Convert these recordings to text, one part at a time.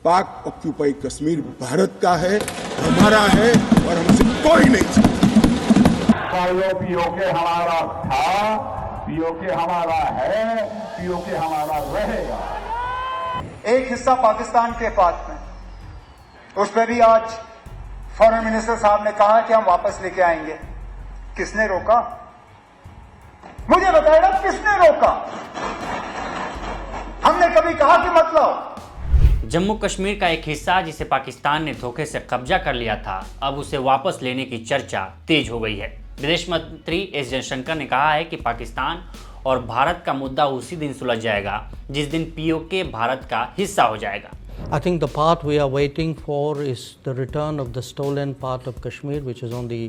पाक ऑक्यूपाई कश्मीर भारत का है, हमारा है और हमसे कोई नहीं छीन। पीओके हमारा था, पीओके हमारा है, पीओके हमारा रहेगा। एक हिस्सा पाकिस्तान के पास में, उस पर भी आज फॉरेन मिनिस्टर साहब ने कहा कि हम वापस लेके आएंगे। किसने रोका? मुझे बताएगा किसने रोका? हमने कभी कहा कि मत लाओ। जम्मू कश्मीर का एक हिस्सा जिसे पाकिस्तान ने धोखे से कब्जा कर लिया था, अब उसे वापस लेने की चर्चा तेज हो गई है। विदेश मंत्री एस जयशंकर ने कहा है कि पाकिस्तान और भारत का मुद्दा उसी दिन सुलझ जाएगा जिस दिन पीओके भारत का हिस्सा हो जाएगा। I think the part we are waiting for is the return of the stolen part of Kashmir, which is on the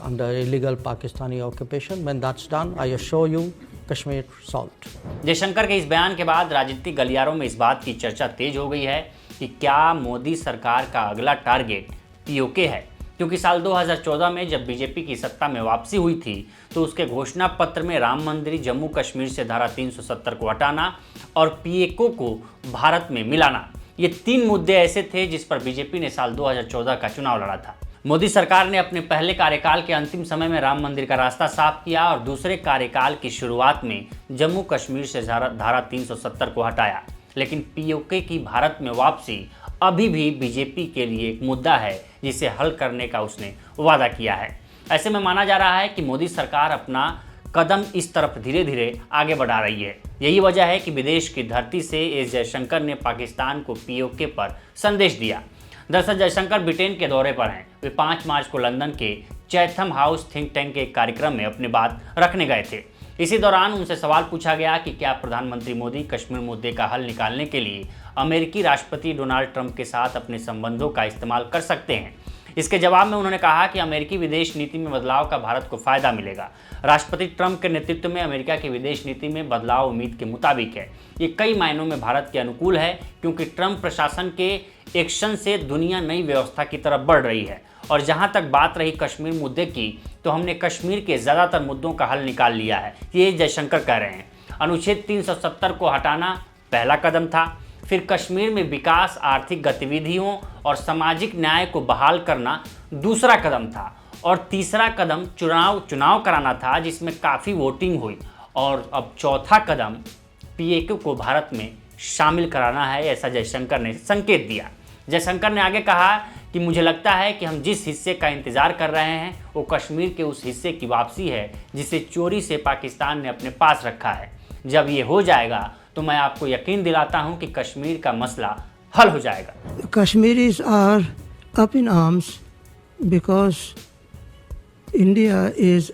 under illegal Pakistani occupation. When that's done, I assure you, Kashmir solved. Jaishankar के इस बयान के बाद राजनीतिक गलियारों में इस बात की चर्चा तेज हो गई है कि क्या मोदी सरकार का अगला टारगेट पीओके है, क्योंकि साल 2014 में जब बीजेपी की सत्ता में वापसी हुई थी तो उसके घोषणा पत्र में राम मंदिर, जम्मू कश्मीर से धारा 370 को हटाना और पीओके को भारत में मिलाना, ये तीन मुद्दे ऐसे थे जिस पर बीजेपी ने साल 2014 का चुनाव लड़ा था। मोदी सरकार ने अपने पहले कार्यकाल के अंतिम समय में राम मंदिर का रास्ता साफ किया और दूसरे कार्यकाल की शुरुआत में जम्मू कश्मीर से धारा 370 को हटाया, लेकिन पीओके की भारत में वापसी अभी भी बीजेपी के लिए एक मुद्दा है जिसे हल करने का उसने वादा किया है। ऐसे में माना जा रहा है कि मोदी सरकार अपना कदम इस तरफ धीरे धीरे आगे बढ़ा रही है। यही वजह है कि विदेश की धरती से एस जयशंकर ने पाकिस्तान को पीओके पर संदेश दिया। दरअसल जयशंकर ब्रिटेन के दौरे पर हैं। वे 5 मार्च को लंदन के चैथम हाउस थिंक टैंक के एक कार्यक्रम में अपनी बात रखने गए थे। इसी दौरान उनसे सवाल पूछा गया कि क्या प्रधानमंत्री मोदी कश्मीर मुद्दे का हल निकालने के लिए अमेरिकी राष्ट्रपति डोनाल्ड ट्रंप के साथ अपने संबंधों का इस्तेमाल कर सकते हैं। इसके जवाब में उन्होंने कहा कि अमेरिकी विदेश नीति में बदलाव का भारत को फायदा मिलेगा। राष्ट्रपति ट्रंप के नेतृत्व में अमेरिका की विदेश नीति में बदलाव उम्मीद के मुताबिक है। ये कई मायनों में भारत के अनुकूल है, क्योंकि ट्रंप प्रशासन के एक्शन से दुनिया नई व्यवस्था की तरफ बढ़ रही है। और जहां तक बात रही कश्मीर मुद्दे की, तो हमने कश्मीर के ज़्यादातर मुद्दों का हल निकाल लिया है, ये जयशंकर कह रहे हैं। अनुच्छेद 370 को हटाना पहला कदम था, फिर कश्मीर में विकास, आर्थिक गतिविधियों और सामाजिक न्याय को बहाल करना दूसरा कदम था, और तीसरा कदम चुनाव कराना था जिसमें काफ़ी वोटिंग हुई, और अब चौथा कदम पीओके को भारत में शामिल कराना है, ऐसा जयशंकर ने संकेत दिया। जयशंकर ने आगे कहा कि मुझे लगता है कि हम जिस हिस्से का इंतज़ार कर रहे हैं वो कश्मीर के उस हिस्से की वापसी है जिसे चोरी से पाकिस्तान ने अपने पास रखा है। जब ये हो जाएगा तो मैं आपको यकीन दिलाता हूं कि कश्मीर का मसला हल हो जाएगा। Kashmiris are up in arms because India is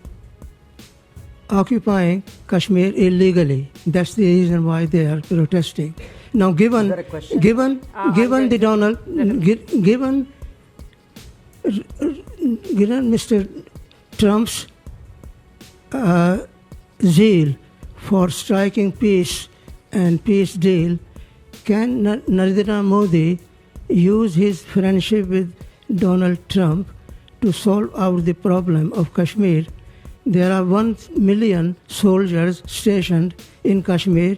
occupying Kashmir illegally. That's the reason why they are protesting. Now, given Mr. Trump's zeal for striking peace and peace deal, can Narendra Modi use his friendship with Donald Trump to solve out the problem of Kashmir? There are 1 million soldiers stationed in Kashmir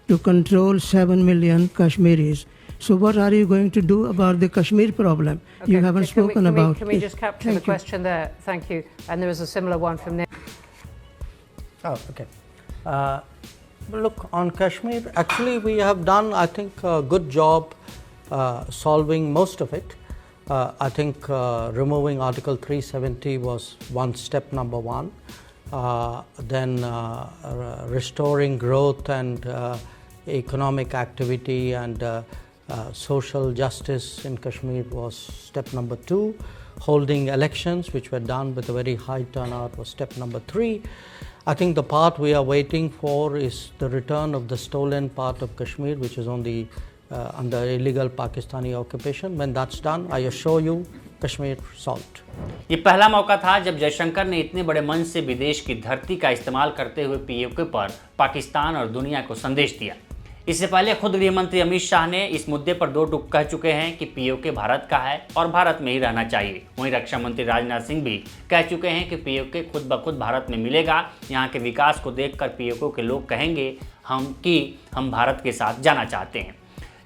to control 7 million Kashmiris. So what are you going to do about the Kashmir problem? Okay, you haven't spoken about it. Can we just capture the question there? Thank you. And there was a similar one from Nick. Oh, okay. Look, on Kashmir, actually we have done, I think, a good job solving most of it. I think removing Article 370 was one step, number one. Then restoring growth and economic activity and social justice in Kashmir was step number 2. Holding elections, which were done with a very high turnout, was step number 3. I think the part we are waiting for is the return of the stolen part of Kashmir, which is on the under illegal Pakistani occupation. When that's done, I assure you, Kashmir solved. ये पहला मौका था जब जयशंकर ने इतने बड़े मंच से विदेश की धरती का इस्तेमाल करते हुए पीओके पर पाकिस्तान और दुनिया को संदेश दिया। इससे पहले खुद गृह मंत्री अमित शाह ने इस मुद्दे पर 2 टूक कह चुके हैं कि पीओके भारत का है और भारत में ही रहना चाहिए। वहीं रक्षा मंत्री राजनाथ सिंह भी कह चुके हैं कि पीओके खुद ब खुद भारत में मिलेगा। यहाँ के विकास को देखकर पीओके के लोग कहेंगे हम भारत के साथ जाना चाहते हैं।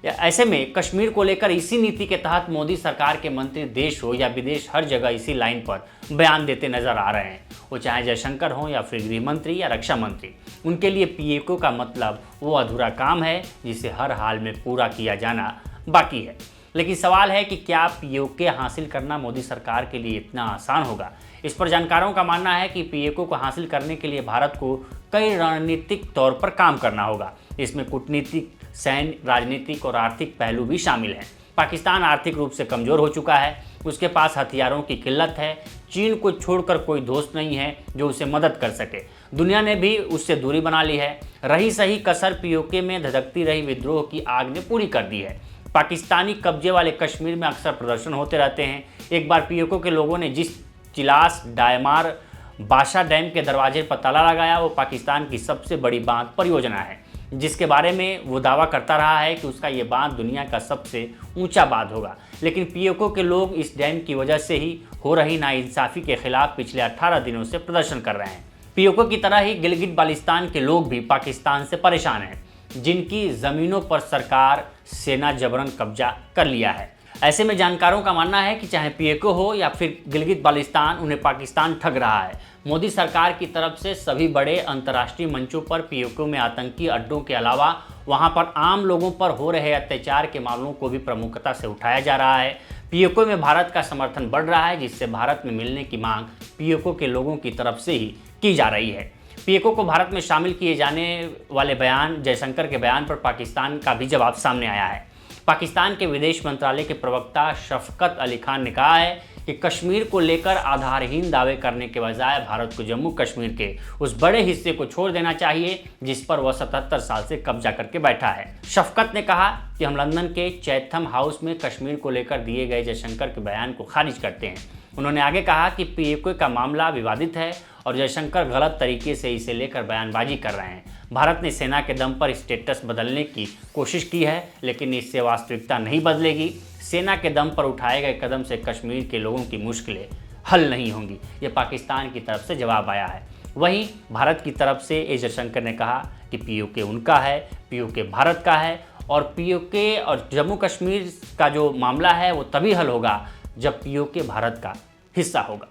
ऐसे में कश्मीर को लेकर इसी नीति के तहत मोदी सरकार के मंत्री देश हो या विदेश हर जगह इसी लाइन पर बयान देते नजर आ रहे हैं। वो चाहे जयशंकर हो या फिर गृह मंत्री या रक्षा मंत्री, उनके लिए पीओके का मतलब वो अधूरा काम है जिसे हर हाल में पूरा किया जाना बाकी है। लेकिन सवाल है कि क्या पीओके हासिल करना मोदी सरकार के लिए इतना आसान होगा। इस पर जानकारों का मानना है कि पीओके को हासिल करने के लिए भारत को कई रणनीतिक तौर पर काम करना होगा। इसमें कूटनीतिक, सैन्य, राजनीतिक और आर्थिक पहलू भी शामिल हैं। पाकिस्तान आर्थिक रूप से कमज़ोर हो चुका है, उसके पास हथियारों की किल्लत है, चीन को छोड़कर कोई दोस्त नहीं है जो उसे मदद कर सके। दुनिया ने भी उससे दूरी बना ली है। रही सही कसर पीओके में धधकती रही विद्रोह की आग ने पूरी कर दी है। पाकिस्तानी कब्जे वाले कश्मीर में अक्सर प्रदर्शन होते रहते हैं। एक बार पीओके के लोगों ने जिस चिलास डायमार बाशा डैम के दरवाजे पर ताला लगाया, वो पाकिस्तान की सबसे बड़ी बांध परियोजना है, जिसके बारे में वो दावा करता रहा है कि उसका ये बांध दुनिया का सबसे ऊंचा बांध होगा। लेकिन पीओके के लोग इस डैम की वजह से ही हो रही नाइंसाफ़ी के खिलाफ पिछले 18 दिनों से प्रदर्शन कर रहे हैं। पीओके की तरह ही गिलगित बाल्टिस्तान के लोग भी पाकिस्तान से परेशान हैं, जिनकी ज़मीनों पर सरकार सेना जबरन कब्जा कर लिया है। ऐसे में जानकारों का मानना है कि चाहे पीओके हो या फिर गिलगित बाल्टिस्तान, उन्हें पाकिस्तान ठग रहा है। मोदी सरकार की तरफ से सभी बड़े अंतर्राष्ट्रीय मंचों पर पीओके में आतंकी अड्डों के अलावा वहां पर आम लोगों पर हो रहे अत्याचार के मामलों को भी प्रमुखता से उठाया जा रहा है। पीओके में भारत का समर्थन बढ़ रहा है, जिससे भारत में मिलने की मांग पीओके के लोगों की तरफ से ही की जा रही है। पीओके को भारत में शामिल किए जाने वाले बयान, जयशंकर के बयान पर पाकिस्तान का भी जवाब सामने आया है। पाकिस्तान के विदेश मंत्रालय के प्रवक्ता शफकत अली खान ने कहा है कि कश्मीर को लेकर आधारहीन दावे करने के बजाय भारत को जम्मू कश्मीर के उस बड़े हिस्से को छोड़ देना चाहिए जिस पर वह 77 साल से कब्जा करके बैठा है। शफकत ने कहा कि हम लंदन के चैथम हाउस में कश्मीर को लेकर दिए गए जयशंकर के बयान को खारिज करते हैं। उन्होंने आगे कहा कि पीओके का मामला विवादित है और जयशंकर गलत तरीके से इसे लेकर बयानबाजी कर रहे हैं। भारत ने सेना के दम पर स्टेटस बदलने की कोशिश की है, लेकिन इससे वास्तविकता नहीं बदलेगी। सेना के दम पर उठाए गए कदम से कश्मीर के लोगों की मुश्किलें हल नहीं होंगी। ये पाकिस्तान की तरफ से जवाब आया है। वहीं भारत की तरफ से ए जयशंकर ने कहा कि पीओके उनका है, पीओके भारत का है और पीओके और जम्मू कश्मीर का जो मामला है वो तभी हल होगा जब पीओके भारत का हिस्सा होगा।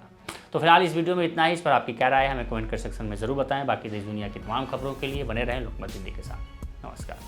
तो फिलहाल इस वीडियो में इतना ही। इस पर आपकी क्या राय है हमें कमेंट कर सेक्शन में ज़रूर बताएं। बाकी देश दुनिया की तमाम खबरों के लिए बने रहें लोकमत हिंदी के साथ। नमस्कार।